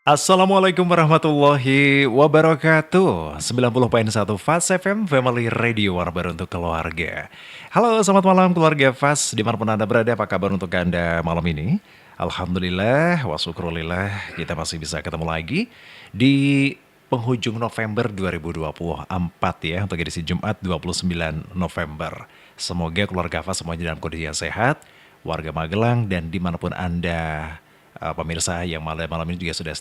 Assalamualaikum warahmatullahi wabarakatuh. 90.1 Fast FM Family Radio, warna baru untuk keluarga. Halo, selamat malam keluarga Fast, dimanapun Anda berada, apa kabar untuk Anda malam ini? Alhamdulillah, wa syukurillah, kita masih bisa ketemu lagi di penghujung November 2024 ya, untuk edisi Jumat 29 November. Semoga keluarga Fast semuanya dalam kondisi yang sehat, warga Magelang, dan dimanapun Anda pemirsa yang malam ini juga sudah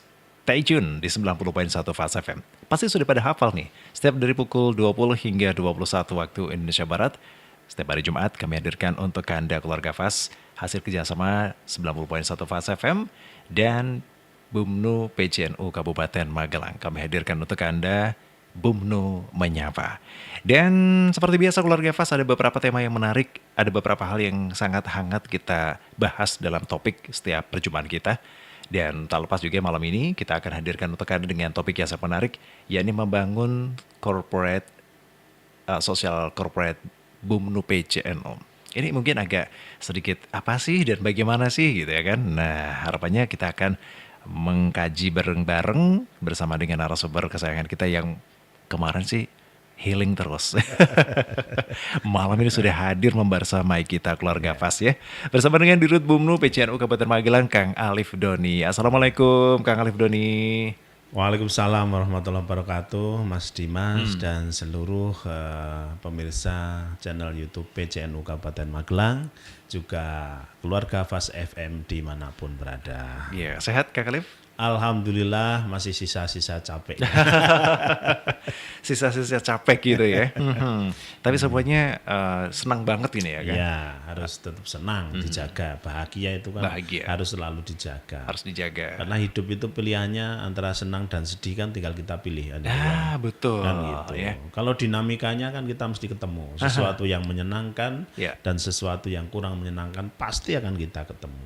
stay tune di 90.1 Fast FM. Pasti sudah pada hafal nih, setiap dari pukul 20 hingga 21 waktu Indonesia Barat, setiap hari Jumat kami hadirkan untuk Anda keluarga Fast, hasil kerjasama 90.1 Fast FM dan BUMNU PCNU Kabupaten Magelang. Kami hadirkan untuk Anda BUMNU Menyapa. Dan seperti biasa keluarga Fast, ada beberapa tema yang menarik, ada beberapa hal yang sangat hangat kita bahas dalam topik setiap perjumpaan kita. Dan tak lepas juga malam ini kita akan hadirkan untuk Anda dengan topik yang sangat menarik, yakni membangun social corporate BUMNU PCNU. Ini mungkin agak sedikit apa sih dan bagaimana sih gitu ya kan. Nah, harapannya kita akan mengkaji bareng-bareng bersama dengan narasumber kesayangan kita yang kemarin sih healing terus. Malam ini sudah hadir membersamai kita keluarga Fast ya. Bersama dengan Dirut BUMNU PCNU Kabupaten Magelang, Kang Alif Doni. Assalamualaikum Kang Alif Doni. Waalaikumsalam warahmatullahi wabarakatuh, Mas Dimas dan seluruh pemirsa channel YouTube PCNU Kabupaten Magelang, juga keluarga Fast FM dimanapun berada. Ya, sehat Kang Alif? Alhamdulillah masih sisa-sisa capek. Sisa-sisa capek gitu ya. Tapi semuanya senang banget ini ya kan? Ya, harus tetap senang, dijaga. Bahagia itu kan harus selalu dijaga. Harus dijaga. Karena hidup itu pilihannya antara senang dan sedih kan tinggal kita pilih. Betul. Kan gitu. Ya. Kalau dinamikanya kan kita mesti ketemu. Sesuatu yang menyenangkan dan sesuatu yang kurang menyenangkan pasti akan kita ketemu.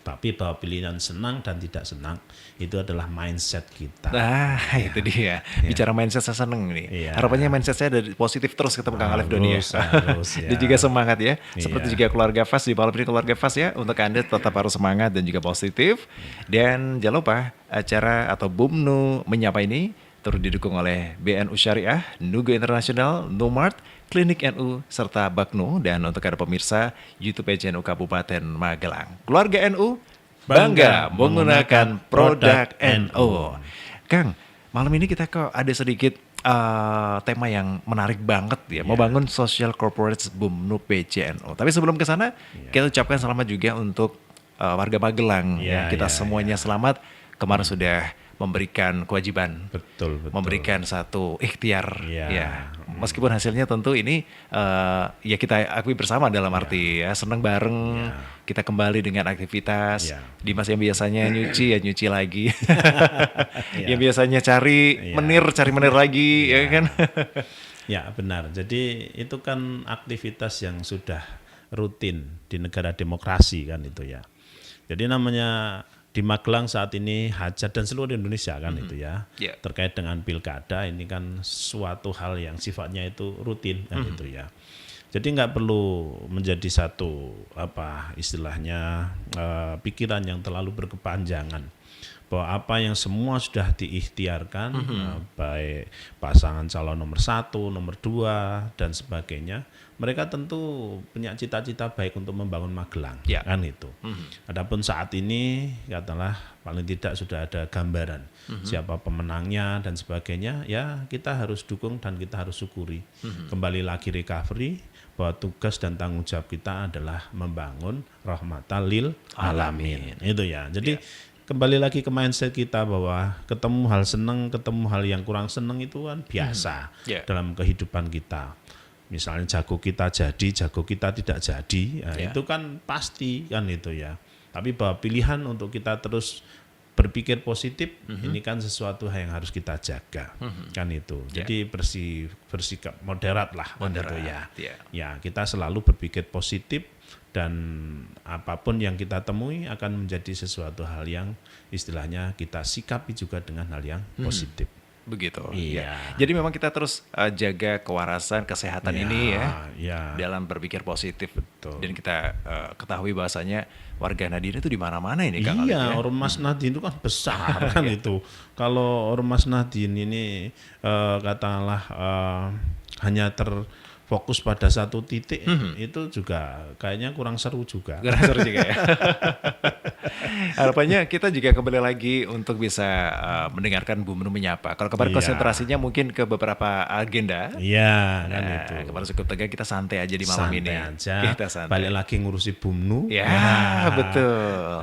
Tapi bahwa pilihan senang dan tidak senang itu adalah mindset kita. Itu dia. Bicara mindset saya seneng nih. Harapannya mindset saya dari positif terus ketemu Kang Alif Doni ya. Dan juga semangat ya. Seperti juga keluarga Fast di malam ini keluarga Fast ya. Untuk Anda tetap harus semangat dan juga positif. Dan jangan lupa acara atau BUMNU Menyapa ini turut didukung oleh BNU Syariah, Nugo Internasional, Numart, Klinik NU, serta Baknu. Dan untuk Anda pemirsa YouTube PCNU Kabupaten Magelang. Keluarga NU bangga menggunakan produk NU. Kang, malam ini kita kok ada sedikit tema yang menarik banget ya, membangun social corporate BUMNU PCNU. Tapi sebelum ke sana, kita ucapkan selamat juga untuk warga Magelang. Kita semuanya selamat. Kemarin sudah memberikan kewajiban, betul. Memberikan satu ikhtiar, meskipun hasilnya tentu ini ya kita akui bersama dalam arti ya senang bareng, kita kembali dengan aktivitas. Dimas yang biasanya nyuci lagi, yang biasanya cari menir lagi, ya kan? Ya benar. Jadi itu kan aktivitas yang sudah rutin di negara demokrasi kan itu ya. Jadi namanya di Magelang saat ini hajat dan seluruh Indonesia kan itu ya, terkait dengan pilkada ini kan suatu hal yang sifatnya itu rutin kan itu ya. Jadi nggak perlu menjadi satu istilahnya pikiran yang terlalu berkepanjangan bahwa apa yang semua sudah diikhtiarkan baik pasangan calon nomor 1, nomor 2 dan sebagainya, mereka tentu punya cita-cita baik untuk membangun Magelang kan itu. Adapun saat ini katakanlah paling tidak sudah ada gambaran siapa pemenangnya dan sebagainya, ya kita harus dukung dan kita harus syukuri. Kembali lagi recovery bahwa tugas dan tanggung jawab kita adalah membangun rahmatan lil alamin. Itu ya. Jadi kembali lagi ke mindset kita bahwa ketemu hal senang, ketemu hal yang kurang senang itu kan biasa dalam kehidupan kita. Misalnya jago kita jadi, jago kita tidak jadi, itu kan pasti kan itu ya. Tapi bahwa pilihan untuk kita terus berpikir positif, ini kan sesuatu yang harus kita jaga, kan itu. Jadi bersikap moderat lah, gitu ya. Ya kita selalu berpikir positif dan apapun yang kita temui akan menjadi sesuatu hal yang istilahnya kita sikapi juga dengan hal yang positif. begitu. Iya. Ya. Jadi memang kita terus jaga kewarasan kesehatan ini ya Ya. dalam berpikir positif. Betul. Dan kita ketahui bahasanya warga Nadine itu di mana-mana ini Kang Alif Iya, ya. Ormas Nahdien itu kan besar kan itu. Kalau Ormas Nahdien ini katakanlah hanya terfokus pada satu titik, itu juga kayaknya kurang seru juga. Kurang seru juga ya. Harapannya kita juga kembali lagi untuk bisa mendengarkan Bu Menu menyapa. Kalau kemarin Iya. konsentrasinya mungkin ke beberapa agenda. Iya, kan Nah, itu. kemarin cukup tegang, kita santai aja di malam Santai ini. aja. Kita santai. Balik lagi ngurusi Bumnu. Ya, Nah, betul.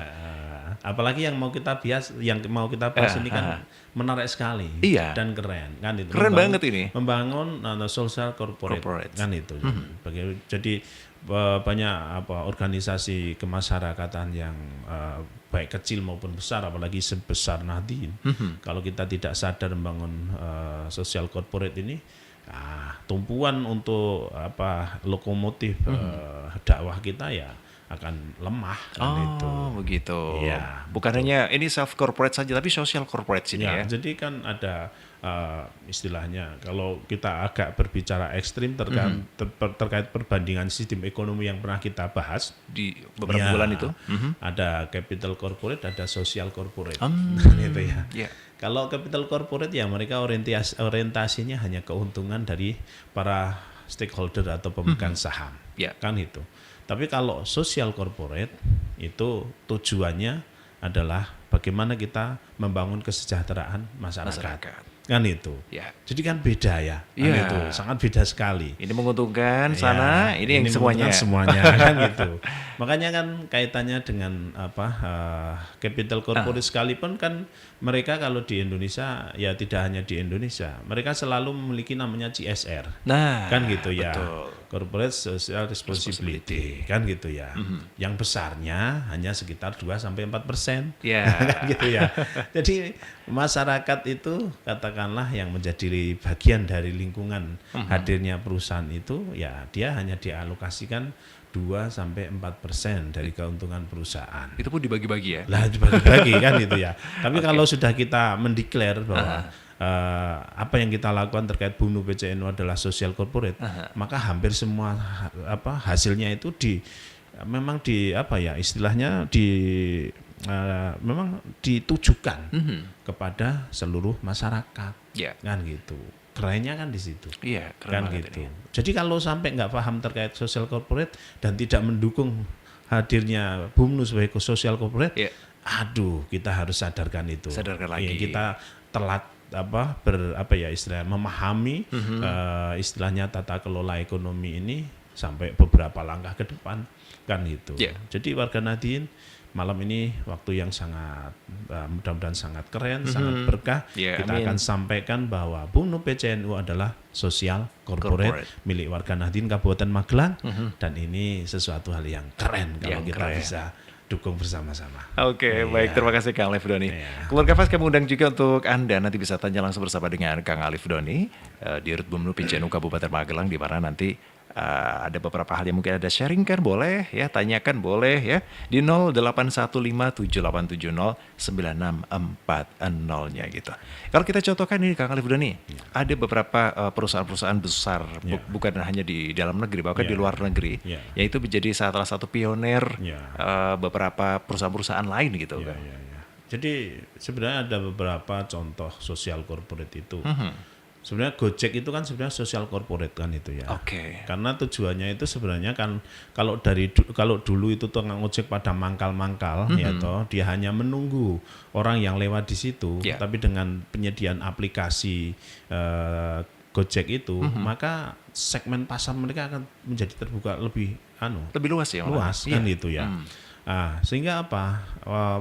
apalagi yang mau kita bahas ini kan menarik sekali Iya. dan keren kan itu. Keren banget ini. Membangun social corporate kan itu. Jadi banyak organisasi kemasyarakatan yang baik kecil maupun besar, apalagi sebesar Nahdien. Kalau kita tidak sadar membangun social corporate ini, tumpuan untuk lokomotif dakwah kita ya akan lemah kan itu. Oh, begitu. Iya, Bukan hanya ini self corporate saja, tapi social corporate sini ya. Jadi kan ada istilahnya kalau kita agak berbicara ekstrim terkait perbandingan sistem ekonomi yang pernah kita bahas Di beberapa ya, bulan itu. ada capital corporate, ada social corporate. Itu ya. Iya. Kalau capital corporate ya mereka orientasinya hanya keuntungan dari para stakeholder atau pemegang saham. Ya. Kan itu. Tapi kalau social corporate itu tujuannya adalah bagaimana kita membangun kesejahteraan masyarakat. Kan itu. Ya. Jadi kan beda ya. Kan Iya. itu sangat beda sekali. Ini menguntungkan Ya, sana, ini yang semuanya. semuanya kan gitu. Makanya kan kaitannya dengan capital corporate sekalipun kan mereka kalau di Indonesia ya tidak hanya di Indonesia, mereka selalu memiliki namanya CSR. Nah, Kan gitu ya. betul. Corporate Social Responsibility kan gitu ya. Yang besarnya hanya sekitar 2-4%. Ya. Kan gitu ya. Jadi masyarakat itu katakanlah yang menjadi bagian dari lingkungan hadirnya perusahaan itu ya dia hanya dialokasikan 2-4% dari keuntungan perusahaan. Itu pun dibagi-bagi ya. Lah dibagi-bagi kan gitu ya. Tapi kalau sudah kita mendeklar bahwa apa yang kita lakukan terkait Bumnu PCNU adalah social corporate, maka hampir semua hasilnya itu memang istilahnya memang ditujukan kepada seluruh masyarakat. Ya. Kan gitu. Kerennya kan di situ. Iya, Kan keren banget gitu. ini. Jadi kalau sampai nggak paham terkait social corporate dan tidak mendukung hadirnya Bumnu sebagai social corporate, Iya. aduh kita harus sadarkan itu. Sadarkan Iya, lagi. kita telat istilahnya memahami istilahnya tata kelola ekonomi ini sampai beberapa langkah ke depan kan gitu. Iya. Jadi warga Nahdien malam ini waktu yang sangat mudah-mudahan sangat keren, sangat berkah. Ya, Kita amin. akan sampaikan bahwa Bumnu PCNU adalah sosial corporate milik warga Nahdien Kabupaten Magelang dan ini sesuatu hal yang keren kalau Yang kita keren. bisa dukung bersama-sama. Oke, baik. Terima kasih Kang Alif Doni. Iya. Keluarga Fas kami undang juga untuk Anda nanti bisa tanya langsung bersama dengan Kang Alif Doni di Rut Bumnu PCNU Kabupaten Magelang, di mana nanti ada beberapa hal yang mungkin ada sharingkan boleh ya, tanyakan boleh ya di 081578709640-nya gitu. Kalau kita contohkan ini Kang Alif Doni, ada beberapa perusahaan-perusahaan besar bukan hanya di dalam negeri bahkan di luar negeri, yaitu menjadi salah satu pionir beberapa perusahaan-perusahaan lain gitu kan. Ya. Jadi sebenarnya ada beberapa contoh sosial corporate itu. Sebenarnya Gojek itu kan sebenarnya sosial corporate kan itu ya. Oke. Karena tujuannya itu sebenarnya kan kalau dulu itu tukang ojek pada mangkal-mangkal ya toh dia hanya menunggu orang yang lewat di situ, tapi dengan penyediaan aplikasi Gojek itu maka segmen pasar mereka akan menjadi terbuka lebih Lebih luas ya. luas kan gitu ya. Sehingga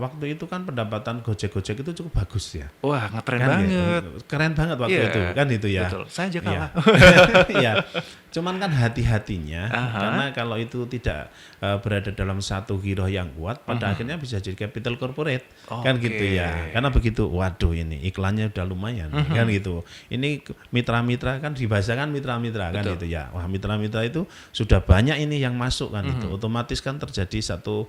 waktu itu kan pendapatan Gojek itu cukup bagus ya. Wah, ngetren Kan banget. keren banget waktu Iya, itu kan itu ya. Betul. Saya aja kalah. Iya. Cuman kan hati-hatinya karena kalau itu tidak berada dalam satu giroh yang kuat pada akhirnya bisa jadi capital corporate kan gitu ya. Karena begitu waduh ini iklannya udah lumayan kan gitu. Ini mitra-mitra kan dibahasakan mitra-mitra kan kan Betul. itu ya. Wah, mitra-mitra itu sudah banyak ini yang masuk kan itu. Otomatis kan terjadi satu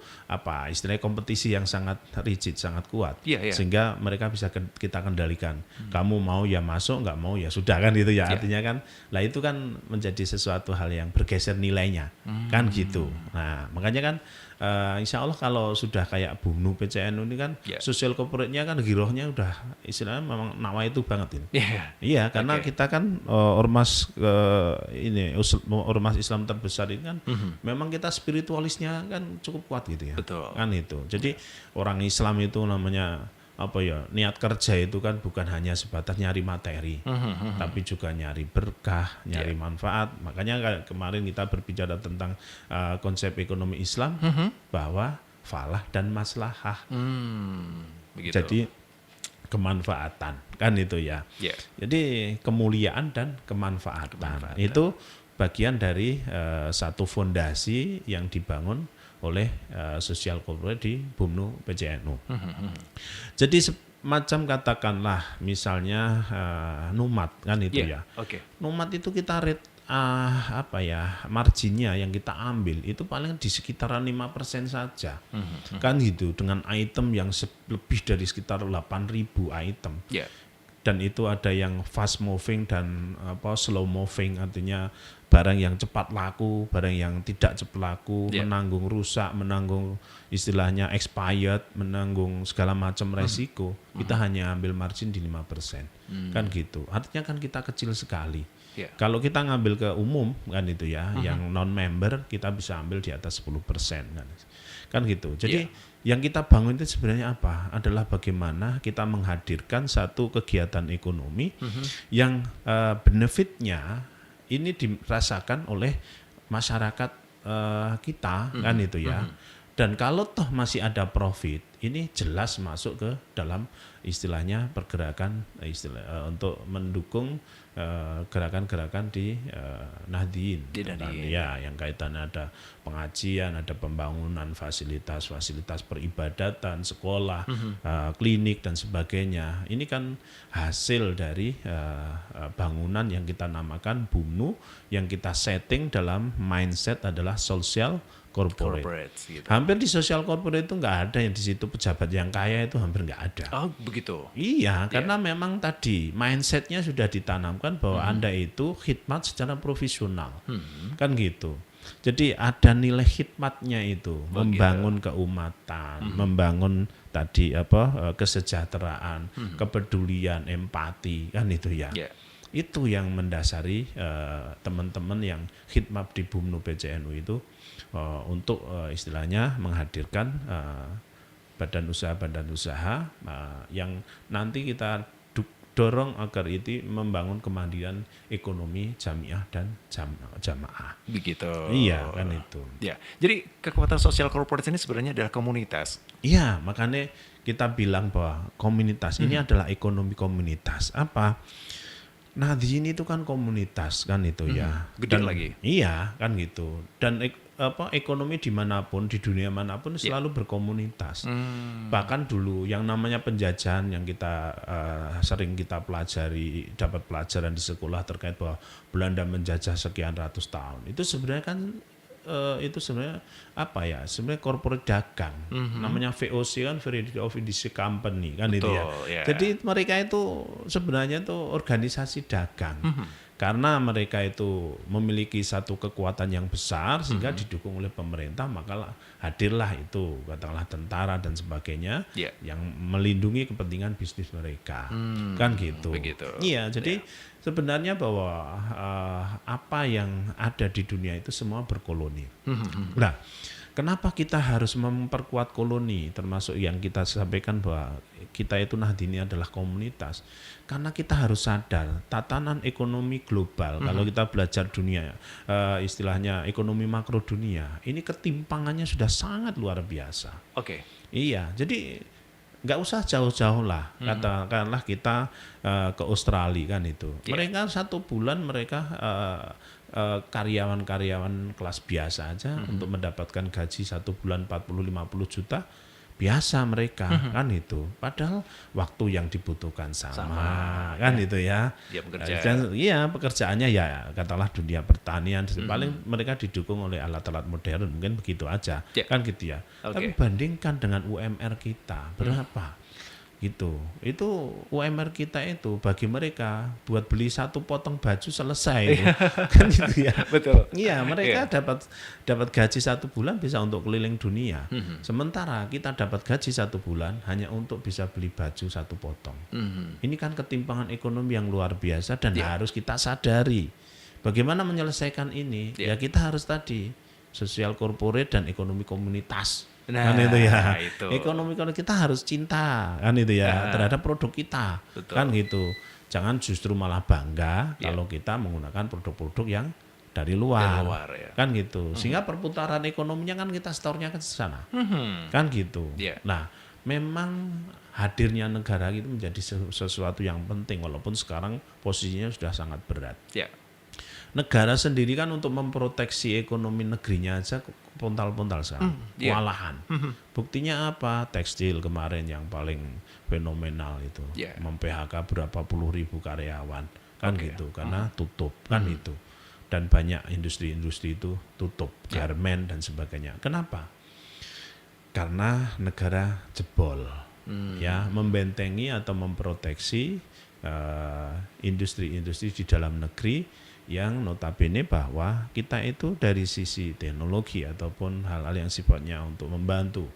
istilahnya kompetisi yang sangat rigid, sangat kuat. Iya, iya. Sehingga mereka bisa kita kendalikan. Kamu mau ya masuk, nggak mau ya sudah kan itu ya. Iya. Artinya kan lah itu kan menjadi sesuatu hal yang bergeser nilainya. Kan gitu. Nah, makanya kan insya Allah kalau sudah kayak BUMNU PCNU ini kan Yeah. sosial corporate-nya kan girohnya udah istilahnya memang nawa itu banget ini. Iya. Iya, karena Oke. kita kan ormas ormas Islam terbesar ini kan memang kita spiritualisnya kan cukup kuat gitu ya. Betul. Kan itu. Jadi orang Islam itu namanya niat kerja itu kan bukan hanya sebatas nyari materi, tapi juga nyari berkah, nyari manfaat. Makanya kemarin kita berbicara tentang konsep ekonomi Islam bahwa falah dan maslahah. Begitu. Jadi kemanfaatan kan itu ya. Iya. Jadi kemuliaan dan kemanfaatan. Itu bagian dari satu fondasi yang dibangun oleh sosial corporate di BUMNU PCNU. Jadi semacam katakanlah misalnya Numat kan itu Iya. ya. Oke. Numat itu kita rate marginnya yang kita ambil itu paling di sekitaran 5% saja. Kan gitu dengan item yang lebih dari sekitar 8.000 item. Iya. Dan itu ada yang fast moving dan slow moving, artinya barang yang cepat laku, barang yang tidak cepat laku, Yeah. menanggung rusak, menanggung istilahnya expired, menanggung segala macam resiko. Kita hanya ambil margin di 5%. Kan gitu. Artinya kan kita kecil sekali. Yeah. Kalau kita ngambil ke umum kan itu ya, yang non member kita bisa ambil di atas 10% kan gitu. Jadi yang kita bangun itu sebenarnya apa? Adalah bagaimana kita menghadirkan satu kegiatan ekonomi yang benefitnya ini dirasakan oleh masyarakat kita kan itu ya. Dan kalau toh masih ada profit, ini jelas masuk ke dalam istilahnya pergerakan untuk mendukung gerakan-gerakan di Nahdien. Di Nahdien. Ya, yang kaitannya ada pengajian, ada pembangunan fasilitas peribadatan, sekolah, klinik dan sebagainya. Ini kan hasil dari bangunan yang kita namakan BUMNU, yang kita setting dalam mindset adalah social corporate. Gitu. Hampir di social corporate itu nggak ada yang di situ pejabat yang kaya itu hampir nggak ada. Oh, begitu. Iya, karena memang tadi mindsetnya sudah ditanamkan bahwa Anda itu khidmat secara profesional, kan gitu. Jadi ada nilai khidmatnya itu, membangun keumatan, membangun tadi kesejahteraan, kepedulian, empati, kan itu ya. Yeah. Itu yang mendasari teman-teman yang khidmat di BUMNU PCNU itu untuk istilahnya menghadirkan badan usaha yang nanti kita dorong agar itu membangun kemandirian ekonomi jamiah dan jamaah. Begitu. Iya kan itu. Ya. Jadi kekuatan sosial corporate ini sebenarnya adalah komunitas. Iya, makanya kita bilang bahwa komunitas ini adalah ekonomi komunitas. Apa? Nahdien itu kan komunitas kan itu ya. Gede lagi. Iya kan gitu. Dan ekonomi dimanapun di dunia manapun selalu berkomunitas. Bahkan dulu yang namanya penjajahan yang kita sering kita pelajari, dapat pelajaran di sekolah terkait bahwa Belanda menjajah sekian ratus tahun. Itu sebenarnya kan itu sebenarnya sebenarnya corporate dagang. Namanya VOC kan Variety of Industry Company kan. Betul, itu ya. Yeah. Jadi mereka itu sebenarnya itu organisasi dagang. Karena mereka itu memiliki satu kekuatan yang besar sehingga didukung oleh pemerintah, maka hadirlah itu katakanlah tentara dan sebagainya yang melindungi kepentingan bisnis mereka. Kan gitu. Begitu. Iya, jadi sebenarnya bahwa apa yang ada di dunia itu semua berkoloni. Nah, kenapa kita harus memperkuat koloni, termasuk yang kita sampaikan bahwa kita itu Nahdien adalah komunitas. Karena kita harus sadar tatanan ekonomi global, kalau kita belajar dunia, istilahnya ekonomi makro dunia, ini ketimpangannya sudah sangat luar biasa. Oke. Iya, jadi nggak usah jauh-jauh lah, katakanlah kita ke Australia kan itu. Mereka 1 bulan mereka karyawan-karyawan kelas biasa aja untuk mendapatkan gaji 1 bulan 40-50 juta, biasa mereka kan itu. Padahal waktu yang dibutuhkan sama kan itu ya. Dia bekerja. Dan iya pekerjaannya ya katalah dunia pertanian paling mereka didukung oleh alat-alat modern mungkin begitu aja kan gitu ya. Tapi bandingkan dengan UMR kita berapa? Gitu. Itu UMR kita itu bagi mereka buat beli satu potong baju selesai kan gitu ya. Betul. Iya, mereka dapat gaji 1 bulan bisa untuk keliling dunia. Sementara kita dapat gaji 1 bulan hanya untuk bisa beli baju 1 potong. Ini kan ketimpangan ekonomi yang luar biasa dan harus kita sadari. Bagaimana menyelesaikan ini? Ya kita harus tadi sosial corporate dan ekonomi komunitas. Kan itu ya. Ekonomi kita harus cinta kan itu ya terhadap produk kita. Betul. Kan gitu. Jangan justru malah bangga kalau kita menggunakan produk-produk yang dari luar kan gitu. Sehingga perputaran ekonominya kan kita store-nya ke sana. Kan gitu. Nah, memang hadirnya negara itu menjadi sesuatu yang penting walaupun sekarang posisinya sudah sangat berat. Negara sendiri kan untuk memproteksi ekonomi negerinya aja pontal-pontal sekarang, kewalahan. Buktinya apa? Tekstil kemarin yang paling fenomenal itu, mem-PHK berapa puluh ribu karyawan, kan gitu, karena tutup, kan itu. Dan banyak industri-industri itu tutup, garmen dan sebagainya. Kenapa? Karena negara jebol, ya membentengi atau memproteksi industri-industri di dalam negeri yang notabene bahwa kita itu dari sisi teknologi ataupun hal-hal yang sifatnya untuk membantu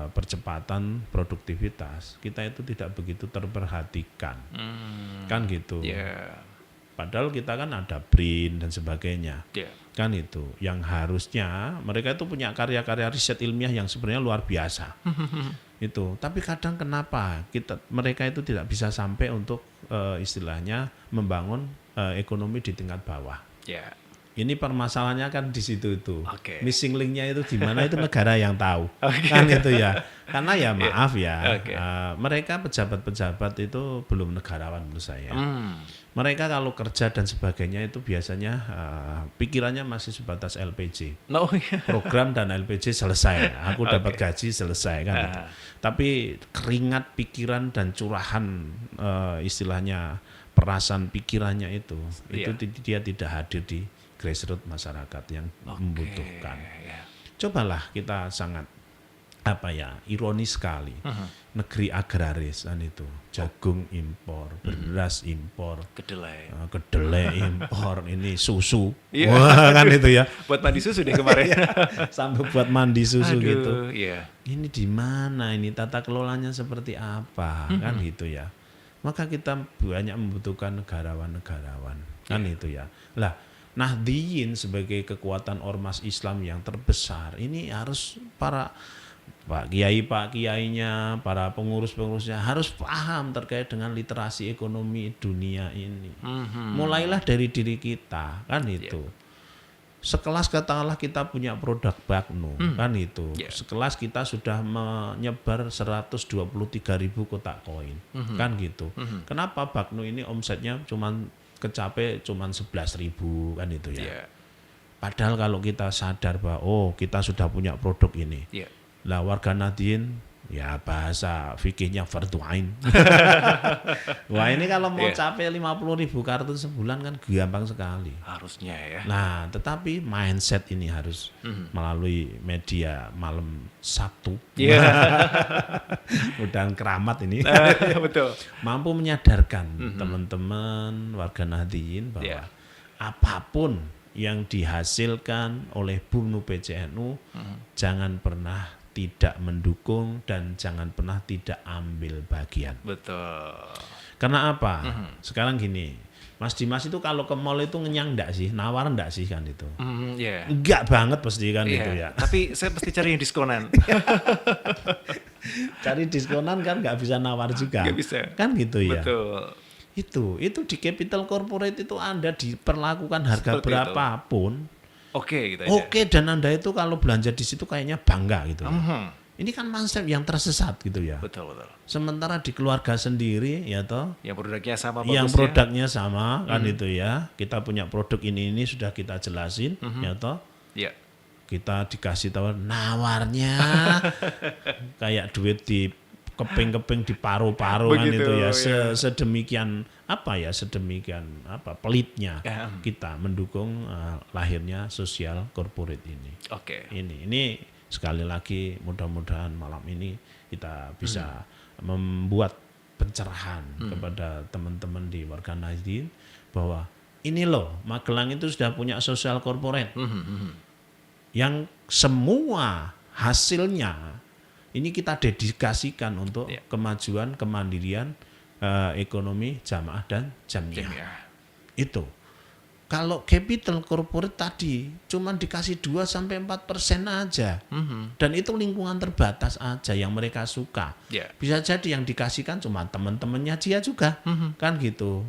percepatan produktivitas kita itu tidak begitu terperhatikan kan gitu. Padahal kita kan ada BRIN dan sebagainya kan itu yang harusnya mereka itu punya karya-karya riset ilmiah yang sebenarnya luar biasa itu, tapi kadang kenapa mereka itu tidak bisa sampai untuk istilahnya membangun ekonomi di tingkat bawah. Ini permasalahannya kan di situ itu. Missing link-nya itu di mana itu negara yang tahu. Kan itu ya. Karena ya maaf ya, mereka pejabat-pejabat itu belum negarawan menurut saya. Mereka kalau kerja dan sebagainya itu biasanya pikirannya masih sebatas LPG. Program dan LPG selesai. Aku dapat gaji selesai kan itu. Tapi keringat pikiran dan curahan istilahnya perasaan pikirannya itu dia tidak hadir di grassroots masyarakat yang membutuhkan. Cobalah kita sangat ironis sekali. Negeri agraris kan itu, jagung impor, beras impor, kedelai impor, ini susu. Wah, kan itu ya. Buat mandi susu deh kemarin. Sampai buat mandi susu gitu. Ini di mana ini tata kelolanya seperti apa kan gitu ya. Maka kita banyak membutuhkan negarawan-negarawan kan itu ya. Lah, Nahdliyin sebagai kekuatan ormas Islam yang terbesar ini harus Pak Kiainya, para pengurus-pengurusnya harus paham terkait dengan literasi ekonomi dunia ini. Mulailah dari diri kita kan itu. Sekelas katakanlah kita punya produk Bagno kan itu. Sekelas kita sudah menyebar 123.000 kotak koin kan gitu. Kenapa Bagno ini omsetnya kecapai cuma 11.000 kan itu ya. Padahal kalau kita sadar bahwa kita sudah punya produk ini. Lah warga Nahdliyin ya bahasa fikihnya fardu ain. Wah ini kalau mau capai 50.000 kartu sebulan kan gampang sekali. Harusnya ya. Nah tetapi mindset ini harus melalui media malam Sabtu. Mudah keramat ini. Betul. Mampu menyadarkan teman-teman warga Nahdliyin bahwa apapun yang dihasilkan oleh BUMNU PCNU jangan pernah tidak mendukung dan jangan pernah tidak ambil bagian. Betul. Karena apa? Sekarang gini, Mas Dimas itu kalau ke mall itu ngenyang enggak sih? Nawar enggak sih kan itu? Enggak banget pasti kan itu ya. Tapi saya pasti cari yang diskonan. Cari diskonan kan enggak bisa nawar juga. Enggak bisa. Kan gitu ya. Betul. Itu di capital corporate itu Anda diperlakukan harga seperti berapapun. Gitu aja. Dan Anda itu kalau belanja di situ kayaknya bangga gitu. Ini kan mindset yang tersesat gitu ya. Betul. Sementara di keluarga sendiri ya toh. Yang produknya sama bagusnya. Yang produknya sama kan itu ya. Kita punya produk ini sudah kita jelasin ya toh. kita dikasih tawar, nawarnya kayak duit di keping-keping di paru-paru kan Begitu, itu ya, ya. sedemikian pelitnya Ya. kita mendukung lahirnya sosial corporate ini. Oke. Ini sekali lagi mudah-mudahan malam ini kita bisa membuat pencerahan kepada teman-teman di warga Nahdien bahwa ini loh, Magelang itu sudah punya sosial corporate yang semua hasilnya ini kita dedikasikan untuk Ya. kemajuan kemandirian ekonomi jamaah dan jamiah. Jamiah. Itu. Kalau capital corporate tadi cuma dikasih 2-4% aja. Dan itu lingkungan terbatas aja yang mereka suka. Ya. Bisa jadi yang dikasihkan cuma teman-temannya dia juga. Kan gitu.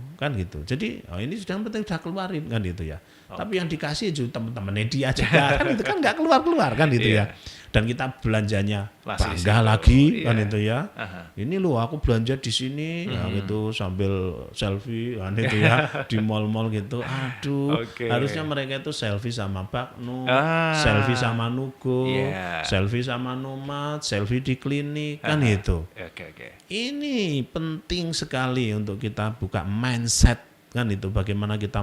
Jadi ini sudah keluarin kan gitu ya. Tapi yang dikasih juga teman-temannya dia juga kan itu kan nggak keluar kan gitu ya. Dan kita belanjanya Masih di bangga situ. lagi kan Iya. itu ya. Aha. Ini loh aku belanja di sini ya gitu sambil selfie kan itu ya di mall-mall gitu. Aduh, Oke. harusnya mereka itu selfie sama Bakno, Ah. selfie sama Nugo, Iya. selfie sama Nomad, selfie di klinik kan itu. Oke. Ini penting sekali untuk kita buka mindset kan itu bagaimana kita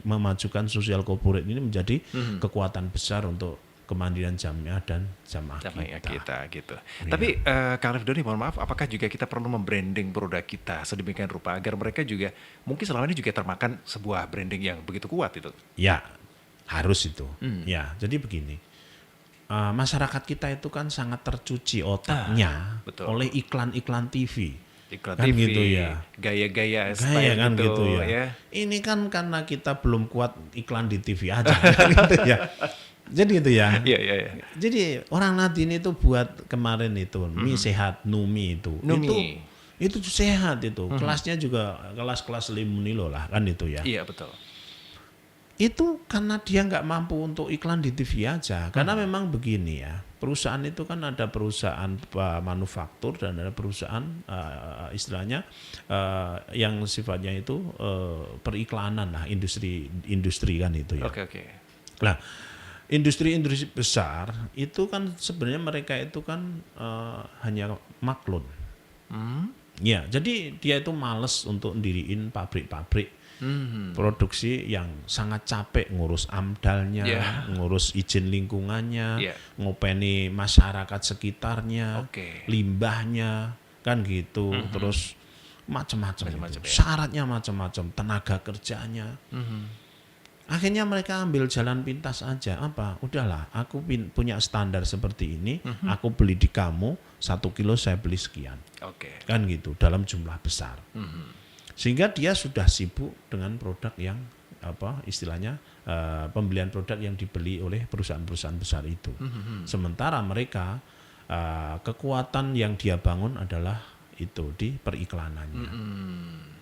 memajukan sosial corporate ini menjadi kekuatan besar untuk kemandirian jamiah dan jamaah kita gitu. Iya. Tapi Kak Arif Doni, mohon maaf, apakah juga kita perlu membranding produk kita sedemikian rupa agar mereka juga mungkin selama ini juga termakan sebuah branding yang begitu kuat itu? Ya, harus itu. Ya, jadi begini. Masyarakat kita itu kan sangat tercuci otaknya betul. oleh iklan-iklan TV. Iklan Kan TV, gitu ya. gaya-gaya Gaya style kan gitu ya. ya. Ini kan karena kita belum kuat iklan di TV aja gitu ya. Jadi itu ya. Iya. Jadi orang Nahdien itu buat kemarin itu mie sehat Numi itu. Numi. Itu sehat itu. Kelasnya juga kelas-kelas limunilo lah kan itu ya. Iya, betul. Itu karena dia nggak mampu untuk iklan di TV aja. Karena memang begini ya. Perusahaan itu kan ada perusahaan manufaktur dan ada perusahaan istilahnya yang sifatnya itu periklanan lah, industri kan itu ya. Oke. Nah, industri-industri besar itu kan sebenarnya mereka itu kan hanya maklun. Ya, jadi dia itu males untuk ndiriin pabrik-pabrik produksi yang sangat capek ngurus amdalnya, Yeah. ngurus izin lingkungannya, Yeah. ngopeni masyarakat sekitarnya, Oke. limbahnya, kan gitu. Terus macam-macam Macam-macam, itu. ya. Syaratnya macam-macam, tenaga kerjanya. Akhirnya mereka ambil jalan pintas aja. Apa? Udahlah, aku punya standar seperti ini, aku beli di kamu 1 kilo saya beli sekian. Oke. Kan gitu, dalam jumlah besar. Sehingga dia sudah sibuk dengan produk yang istilahnya pembelian produk yang dibeli oleh perusahaan-perusahaan besar itu. Sementara mereka kekuatan yang dia bangun adalah itu di periklanannya.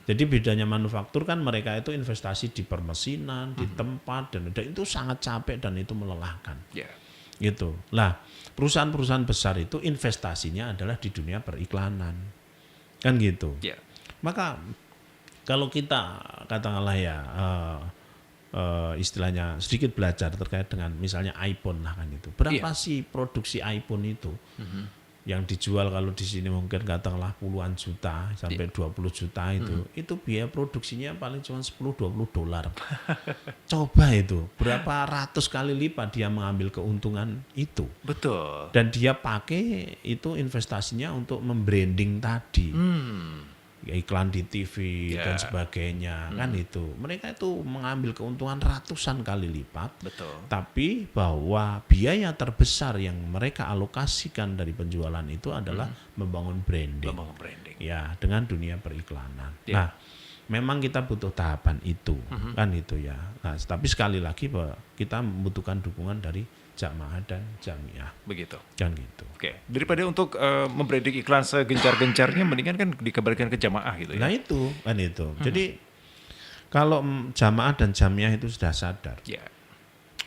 Jadi bedanya manufaktur kan mereka itu investasi di permesinan, di tempat dan itu sangat capek dan itu melelahkan. Ya. Gitu. Lah, perusahaan-perusahaan besar itu investasinya adalah di dunia periklanan. Kan gitu. Ya. Maka kalau kita katakanlah ya istilahnya sedikit belajar terkait dengan misalnya iPhone lah kan itu. Berapa sih produksi iPhone itu? Yang dijual kalau di sini mungkin katakanlah puluhan juta sampai 20 juta itu biaya produksinya paling cuma 10-20 dolar. Coba itu berapa ratus kali lipat dia mengambil keuntungan itu. Betul. Dan dia pakai itu investasinya untuk membranding tadi. Ya, iklan di TV dan sebagainya kan itu. Mereka itu mengambil keuntungan ratusan kali lipat. Betul. Tapi bahwa biaya terbesar yang mereka alokasikan dari penjualan itu adalah membangun branding. Membangun branding. Ya, dengan dunia periklanan. Ya. Nah, memang kita butuh tahapan itu, kan itu ya. Nah, tapi sekali lagi bahwa kita membutuhkan dukungan dari jamaah dan jamiah. Begitu. Kan gitu. Oke. Daripada untuk membranding iklan segencar-gencarnya, mendingan kan dikembalikan ke jamaah gitu ya. Nah itu kan itu. Jadi kalau jamaah dan jamiah itu sudah sadar, Ya.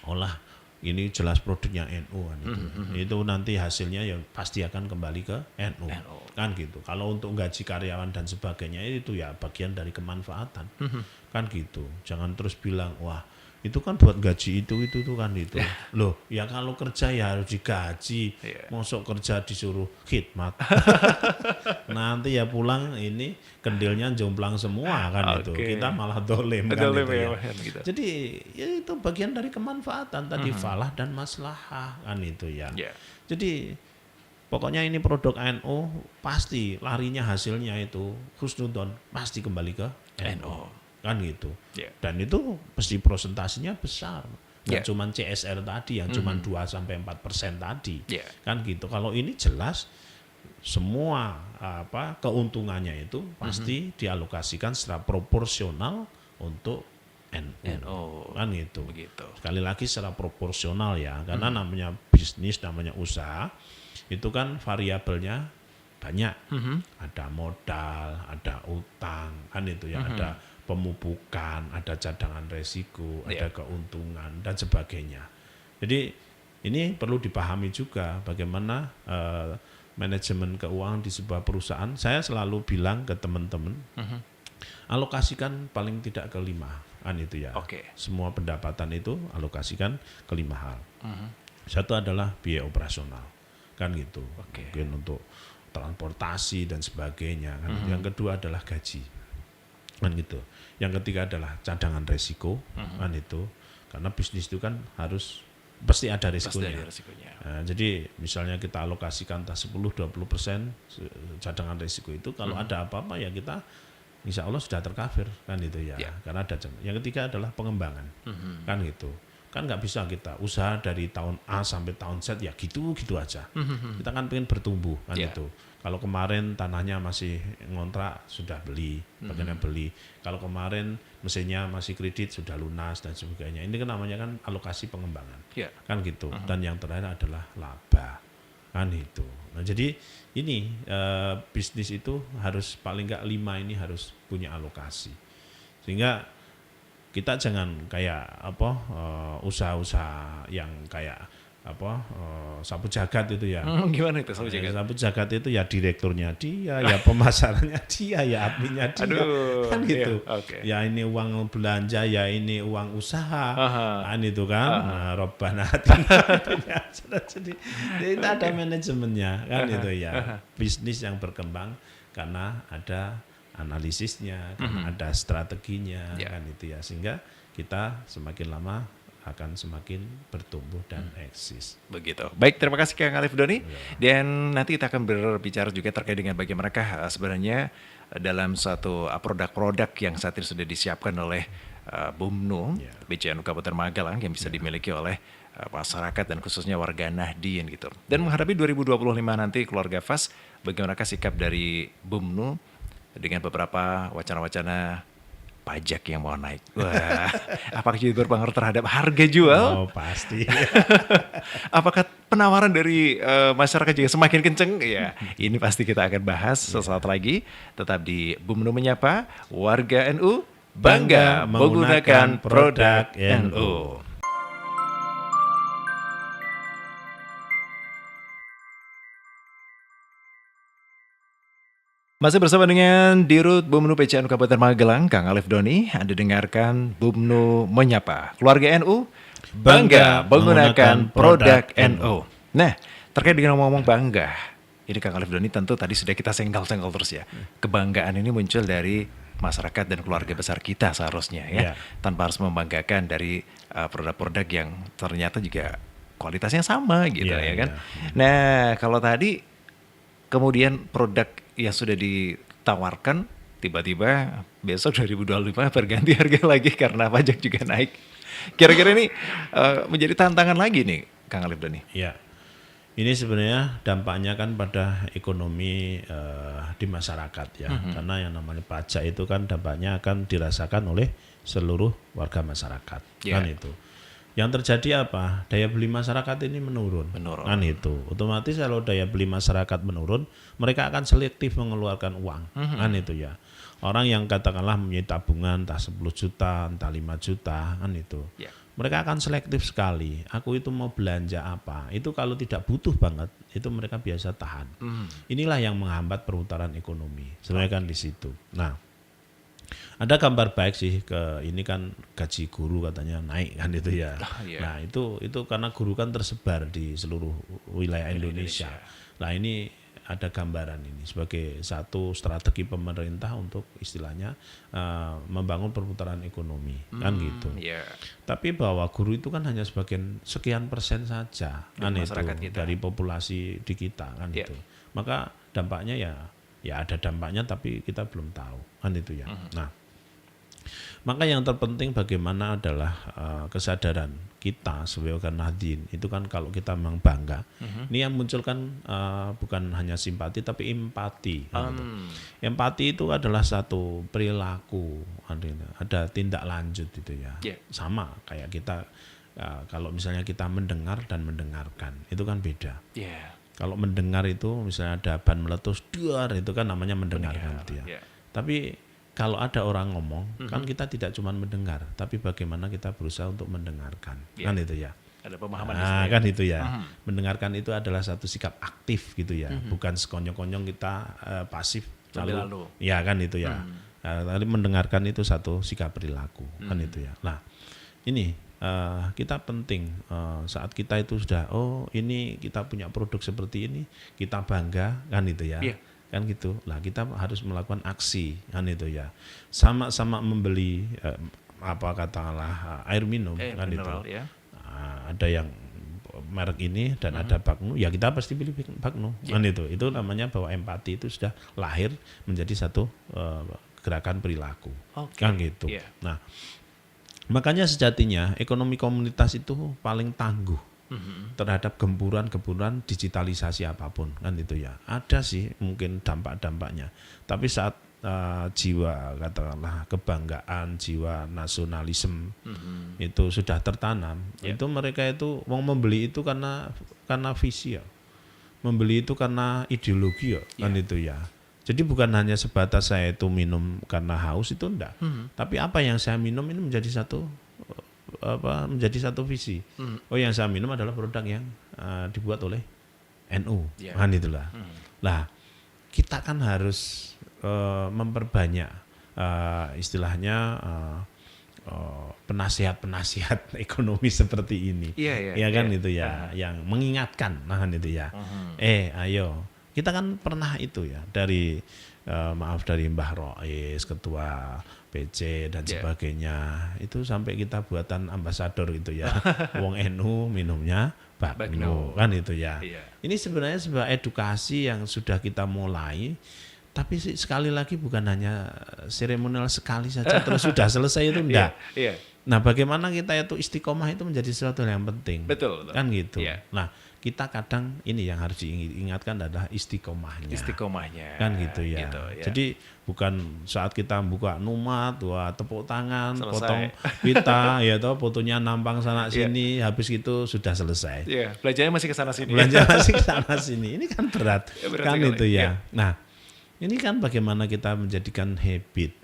olah ini jelas produknya NU kan itu nanti hasilnya ya pasti akan kembali ke NU. Kan gitu. Kalau untuk gaji karyawan dan sebagainya itu ya bagian dari kemanfaatan. Kan gitu. Jangan terus bilang wah itu kan buat gaji itu kan itu. Loh, ya kalau kerja ya harus digaji. Mosok kerja disuruh khidmat. Nanti ya pulang ini kendilnya jomplang semua kan itu. Kita malah dolim kan Dolim itu ya. gitu. Jadi ya itu bagian dari kemanfaatan tadi falah dan maslahah kan itu ya. Jadi pokoknya ini produk NU pasti larinya hasilnya itu husnudon pasti kembali ke NU. Kan gitu. Dan itu pasti prosentasenya besar. Nggak cuma CSR tadi yang cuma 2-4% tadi. Kan gitu. Kalau ini jelas semua keuntungannya itu pasti dialokasikan secara proporsional untuk NU. Kan gitu. Begitu. Sekali lagi secara proporsional ya. Karena namanya bisnis, namanya usaha itu kan variabelnya banyak. Ada modal, ada utang, kan itu ya. Ada pemupukan, ada cadangan resiko, ada keuntungan dan sebagainya. Jadi ini perlu dipahami juga bagaimana manajemen keuangan di sebuah perusahaan. Saya selalu bilang ke teman-teman, alokasikan paling tidak ke 5 kan itu ya. Semua pendapatan itu alokasikan ke 5 hal. Satu adalah biaya operasional, kan gitu. Mungkin untuk transportasi dan sebagainya. Kan. Yang kedua adalah gaji. Kan gitu. Yang ketiga adalah cadangan resiko, kan itu. Karena bisnis itu kan harus pasti ada risikonya. Nah, jadi misalnya kita alokasikan 10-20% cadangan risiko itu, kalau ada apa-apa ya kita insya Allah sudah tercover kan itu ya. Karena ada. Yang ketiga adalah pengembangan, kan gitu. Kan nggak bisa kita usaha dari tahun A sampai tahun Z ya gitu aja. Kita kan pengen bertumbuh kan itu. Kalau kemarin tanahnya masih ngontrak sudah beli, bagiannya beli. Kalau kemarin mesinnya masih kredit sudah lunas dan sebagainya. Ini kan namanya kan alokasi pengembangan, kan gitu. Dan yang terakhir adalah laba, kan itu. Nah jadi ini bisnis itu harus paling nggak 5 ini harus punya alokasi, sehingga kita jangan kayak usaha-usaha yang kayak sapu jagat itu ya. Gimana itu sapu jagat? Sapu jagat itu ya direkturnya dia, ya pemasarannya dia, ya adminnya dia. Kan gitu. Ya ini uang belanja, ya ini uang usaha. Kan itu kan. Nah, Robbana atina. Jadi itu ada manajemennya kan itu ya. Bisnis yang berkembang karena ada analisisnya, karena ada strateginya kan itu ya. Sehingga kita semakin lama akan semakin bertumbuh dan eksis. Begitu. Baik, terima kasih Kang Alif Doni. Dan nanti kita akan berbicara juga terkait dengan bagaimana sebenarnya dalam satu produk-produk yang saat ini sudah disiapkan oleh BUMNU, BCNU Kabupaten Magelang yang bisa dimiliki oleh masyarakat dan khususnya warga Nahdien gitu. Dan menghadapi 2025 nanti keluarga FAS, bagaimana sikap dari BUMNU dengan beberapa wacana-wacana pajak yang mau naik. Wah, apakah juga berpengaruh terhadap harga jual? Oh, pasti. Apakah penawaran dari masyarakat juga semakin kenceng? Ya, ini pasti kita akan bahas sesaat lagi. Tetap di BUMNU Menyapa, warga NU bangga menggunakan produk NU. Masih bersama dengan Dirut BUMNU PCNU Kabupaten Magelang, Kang Alif Doni. Anda dengarkan BUMNU Menyapa. Keluarga NU bangga menggunakan produk NU. Nah, terkait dengan ngomong bangga, ini Kang Alif Doni tentu tadi sudah kita senggol-senggol terus ya. Kebanggaan ini muncul dari masyarakat dan keluarga besar kita seharusnya ya. Tanpa harus membanggakan dari produk-produk yang ternyata juga kualitasnya sama gitu ya kan. Nah, kalau tadi kemudian produk yang sudah ditawarkan tiba-tiba besok 2025 berganti harga lagi karena pajak juga naik. Kira-kira ini menjadi tantangan lagi nih Kang Alif Doni. Ya, ini sebenarnya dampaknya kan pada ekonomi di masyarakat ya. Karena yang namanya pajak itu kan dampaknya akan dirasakan oleh seluruh warga masyarakat. Kan itu. Yang terjadi apa? Daya beli masyarakat ini menurun. Kan itu. Otomatis kalau daya beli masyarakat menurun, mereka akan selektif mengeluarkan uang. Kan itu ya. Orang yang katakanlah mempunyai tabungan entah 10 juta, entah 5 juta, kan itu. Mereka akan selektif sekali. Aku itu mau belanja apa? Itu kalau tidak butuh banget, itu mereka biasa tahan. Inilah yang menghambat perputaran ekonomi. Sebenarnya kan di situ. Nah, Ada kabar baik sih, ini kan gaji guru katanya naik kan itu ya. Iya. Nah, itu karena guru kan tersebar di seluruh wilayah Indonesia. Nah, ini ada gambaran ini sebagai satu strategi pemerintah untuk istilahnya membangun perputaran ekonomi kan gitu. Iya. Tapi bahwa guru itu kan hanya sekian persen saja kan itu masyarakat kita. dari populasi di kita kan Iya. itu. Maka dampaknya ya ada dampaknya tapi kita belum tahu kan itu ya. Nah, maka yang terpenting bagaimana adalah kesadaran kita sebagai organ Nahdien itu kan kalau kita memang bangga, ini yang muncul kan bukan hanya simpati tapi empati. Kan gitu. Empati itu adalah satu perilaku, ada tindak lanjut itu ya. Yeah. Sama kayak kita kalau misalnya kita mendengar dan mendengarkan itu kan beda. Iya. Kalau mendengar itu misalnya ada ban meletus, duar itu kan namanya mendengarkan gitu ya. Yeah. Tapi kalau ada orang ngomong, kan kita tidak cuma mendengar, tapi bagaimana kita berusaha untuk mendengarkan, kan itu ya. Ada pemahaman Kan itu ya. Mendengarkan itu adalah satu sikap aktif gitu ya, bukan sekonyong-konyong kita pasif lalu. Ya kan itu ya. Tadi mendengarkan itu satu sikap perilaku, kan itu ya. Nah, ini kita penting saat kita itu sudah ini kita punya produk seperti ini, kita bangga kan itu ya. Yeah. Kan gitu. Lah kita harus melakukan aksi kan itu ya. Sama-sama membeli katakanlah air minum kan mineral, itu. ya. Ada yang merek ini dan ada Bagnu, ya kita pasti pilih Bagnu kan itu. Itu namanya bahwa empati itu sudah lahir menjadi satu gerakan perilaku. Kan gitu. Yeah. Nah, makanya sejatinya ekonomi komunitas itu paling tangguh terhadap gempuran-gempuran digitalisasi apapun kan itu ya. Ada sih mungkin dampak-dampaknya. Tapi saat jiwa katakanlah kebanggaan, jiwa nasionalisme itu sudah tertanam, itu mereka itu mau membeli itu karena visi ya. Membeli itu karena ideologi ya, kan itu ya. Jadi bukan hanya sebatas saya itu minum karena haus itu enggak. Tapi apa yang saya minum ini menjadi satu visi. Yang saya minum adalah produk yang dibuat oleh NU. Kan itulah. Lah, kita kan harus memperbanyak istilahnya penasihat-penasihat ekonomi seperti ini. Iya kan itu ya, yang mengingatkan kan itu ya. Ayo, kita kan pernah itu ya dari dari Mbah Rois, ketua PC dan sebagainya, itu sampai kita buatan ambasador itu ya. Wong NU minumnya Bagnu kan itu ya. Ini sebenarnya sebuah edukasi yang sudah kita mulai, tapi sekali lagi bukan hanya seremonial sekali saja terus sudah selesai itu enggak. Nah, bagaimana kita itu istiqomah itu menjadi sesuatu yang penting. Betul. Kan gitu. Nah, kita kadang ini yang harus diingatkan adalah istiqomahnya. Kan gitu ya. Jadi bukan saat kita buka numat, tepuk tangan, selesai. Potong pita, fotonya nampang sana sini, habis itu sudah selesai. Belanjanya masih ke sana sini. Ini kan berat kan itu ya. Nah, ini kan bagaimana kita menjadikan habit,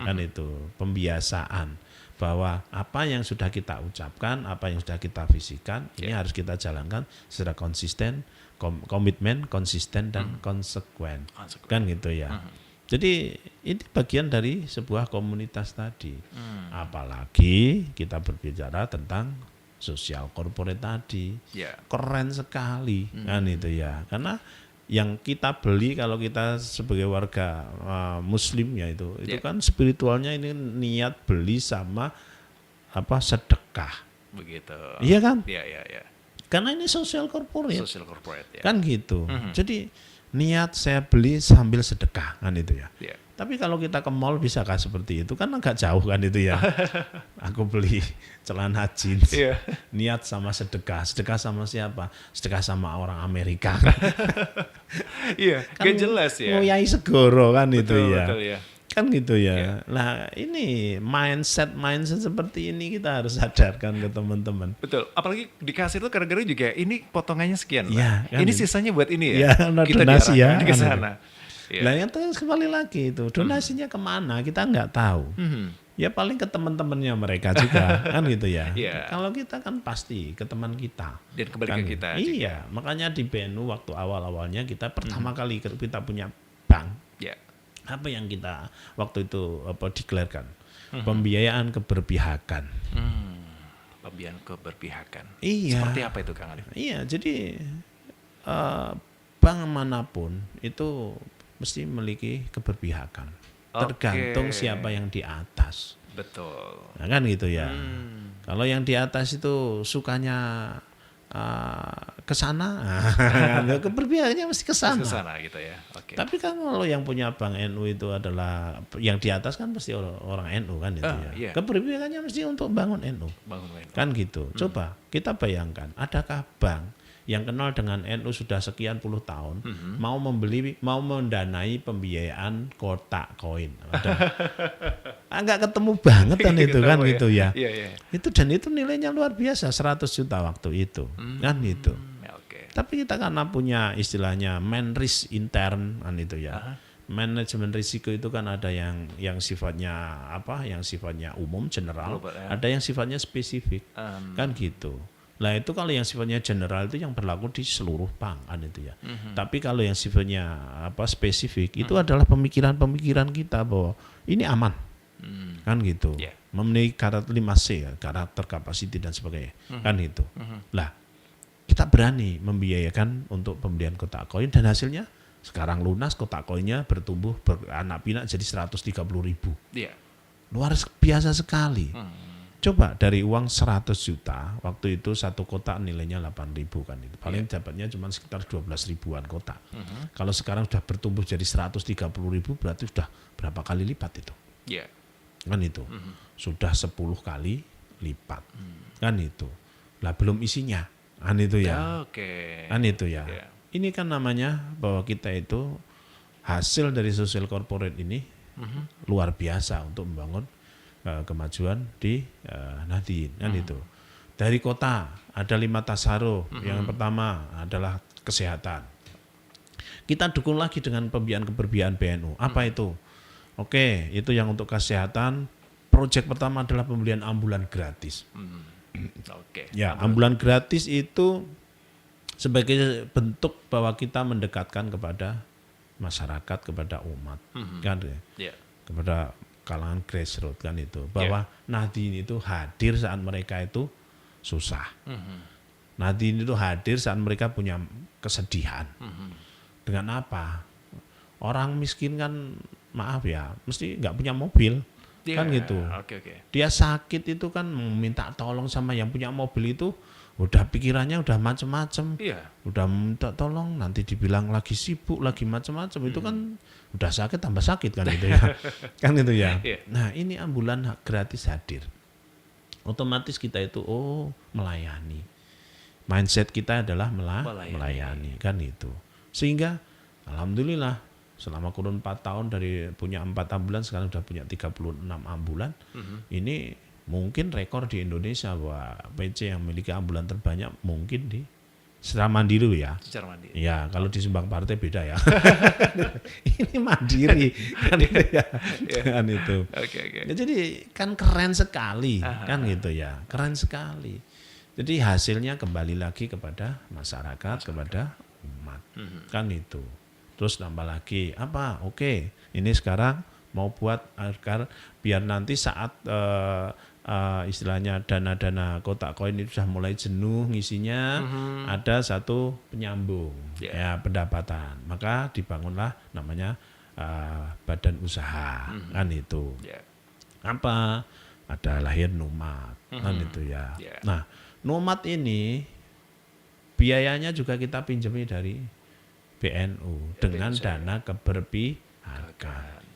kan itu pembiasaan. Bahwa apa yang sudah kita ucapkan, apa yang sudah kita visikan, ini harus kita jalankan secara konsisten, komitmen, konsisten dan konsekuen. Kan gitu ya. Jadi ini bagian dari sebuah komunitas tadi. Apalagi kita berbicara tentang sosial corporate tadi. Keren sekali kan itu ya. Karena yang kita beli kalau kita sebagai warga muslim ya itu kan spiritualnya ini niat beli sama sedekah begitu. Iya kan? Iya. Karena ini social corporate ya. Kan gitu. Jadi niat saya beli sambil sedekah kan itu ya. Tapi kalau kita ke mall bisakah seperti itu? Kan agak jauh kan itu ya. Aku beli celana jeans. Niat sama sedekah. Sedekah sama siapa? Sedekah sama orang Amerika. Kan gak jelas ya. Nguyai segoro kan itu ya. Betul ya. Kan gitu ya. Nah, ini mindset seperti ini kita harus sadarkan ke teman-teman. Betul. Apalagi di kasir itu kadang-kadang juga ini potongannya sekian. Kan ini sisanya buat ini ya. Kita donasi ya. Ke sana. Nah, yang terus kembali lagi itu donasinya kemana kita nggak tahu. Ya paling ke teman-temannya mereka juga kan gitu ya. Kalau kita kan pasti ke teman kita. Dan kembali ke kita. Iya, makanya di BNU waktu awal-awalnya kita pertama kali kita punya bank. Apa yang kita waktu itu declare-kan? Pembiayaan keberpihakan. Pembiayaan keberpihakan. Iya. Seperti apa itu Kang Alif? Iya, jadi bank manapun itu mesti memiliki keberpihakan. Tergantung siapa yang di atas. Betul. Nah, kan gitu ya. Kalau yang di atas itu sukanya ke sana, keberpihakannya mesti ke sana. Ke sana gitu ya. Oke. Tapi kan kalau yang punya Bank NU itu adalah yang di atas kan pasti orang NU kan itu ya. Iya. Keberpihakannya mesti untuk bangun NU. Bangun NU. Kan gitu. Coba kita bayangkan, adakah bank yang kenal dengan NU sudah sekian puluh tahun mau mendanai pembiayaan kotak koin? Nggak ketemu banget kan itu kan gitu ya. Iya. Itu dan itu nilainya luar biasa, 100 juta waktu itu. Kan gitu. Oke. Tapi kita karena punya istilahnya man risk intern kan itu ya. Manajemen risiko itu kan ada yang sifatnya yang sifatnya umum general, Global, ya. ada yang sifatnya spesifik. Kan gitu. Nah itu kalau yang sifatnya general itu yang berlaku di seluruh bank kan itu ya. Tapi kalau yang sifatnya spesifik itu adalah pemikiran-pemikiran kita bahwa ini aman. Kan gitu. Yeah. Memenuhi karakter 5C ya, karakter, kapasiti dan sebagainya. Kan gitu. Lah kita berani membiayakan untuk pembelian kotak koin dan hasilnya sekarang lunas, kotak koinnya bertumbuh beranak pinak jadi 130.000. Iya. Luar biasa sekali. Coba dari uang 100 juta, waktu itu satu kotak nilainya 8.000 kan itu. Paling dapatnya cuma sekitar 12 ribuan kotak. Kalau sekarang sudah bertumbuh jadi 130.000 berarti sudah berapa kali lipat itu. Iya. Kan itu. Sudah 10 kali lipat. Kan itu. Lah belum isinya. Kan itu ya. Oke. Kan itu ya. Iya. Ini kan namanya bahwa kita itu hasil dari social corporate ini luar biasa untuk membangun kemajuan di Nahdien kan itu. Dari kota ada 5 tasaruh. Yang pertama adalah kesehatan. Kita dukung lagi dengan pembiayaan keberbihan BNU. Apa itu? Oke, itu yang untuk kesehatan. Proyek pertama adalah pembelian ambulan gratis. Oke. Ya, ambulan gratis itu sebagai bentuk bahwa kita mendekatkan kepada masyarakat, kepada umat, kan ya. Kepada kalangan grassroots kan itu, bahwa Nahdien itu hadir saat mereka itu susah. Nahdien itu hadir saat mereka punya kesedihan. Dengan apa? Orang miskin kan maaf ya, mesti nggak punya mobil. Kan gitu. Oke. Dia sakit itu kan minta tolong sama yang punya mobil itu udah pikirannya udah macem-macem. Iya. Udah minta tolong nanti dibilang lagi sibuk, lagi macem-macem. Itu kan udah sakit tambah sakit kan itu ya. Kan itu ya. Nah, ini ambulan gratis hadir. Otomatis kita itu melayani. Mindset kita adalah melayani kan itu. Sehingga alhamdulillah selama kurun 4 tahun dari punya 4 ambulan sekarang sudah punya 36 ambulan. Ini mungkin rekor di Indonesia bahwa PC yang memiliki ambulan terbanyak mungkin di secara mandiri ya. Secara mandiri. Ya, kalau disumbang partai beda ya. Ini mandiri kan itu ya. Kan itu. Oke. Ya, jadi kan keren sekali kan gitu ya. Keren sekali. Jadi hasilnya kembali lagi kepada masyarakat, kepada umat. Kan itu. Terus nambah lagi apa? Oke, ini sekarang mau buat agar biar nanti saat istilahnya dana-dana kotak koin itu sudah mulai jenuh ngisinya, ada satu penyambung ya pendapatan. Maka dibangunlah namanya badan usaha kan itu. Apa? Ada lahir Numat kan itu ya. Nah, Numat ini biayanya juga kita pinjami dari BNU dengan dana keberpihakan.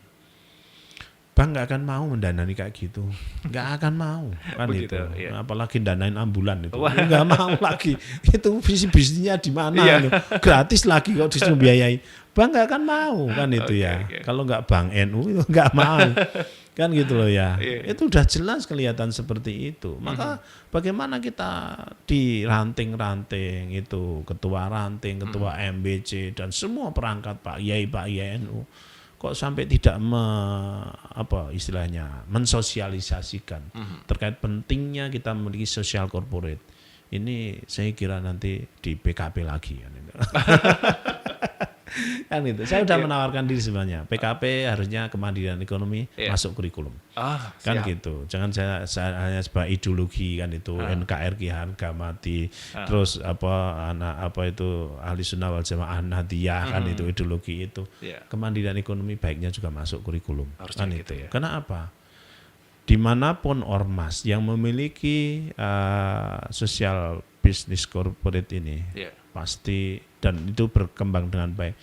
Bank nggak akan mau mendanani kayak gitu, nggak akan mau kan itu. Apalagi danain ambulan itu, nggak mau lagi. Itu bisnisnya di mana? Gratis lagi kok disuruh biayai. Bank nggak akan mau kan itu ya. Kalau nggak Bank NU itu nggak mau. Kan gitu loh ya. Itu udah jelas kelihatan seperti itu. Maka bagaimana kita di ranting-ranting itu, ketua ranting, ketua MBC dan semua perangkat Pak Yai NU kok sampai tidak istilahnya mensosialisasikan terkait pentingnya kita memiliki social corporate. Ini saya kira nanti di PKP lagi kan. Kan itu. Saya udah menawarkan diri sebenarnya. PKP harusnya kemandirian ekonomi masuk kurikulum. Kan siap. gitu. Jangan saya hanya sebagai ideologi kan itu NKRI harga mati. Terus apa itu ahli sunnah wal jamaah Nahdiyah kan itu ideologi itu. Iya. Kemandirian ekonomi baiknya juga masuk kurikulum. Harusnya Kan gitu itu. ya. Karena apa? Dimanapun ormas yang memiliki sosial bisnis corporate ini Iya. pasti dan itu berkembang dengan baik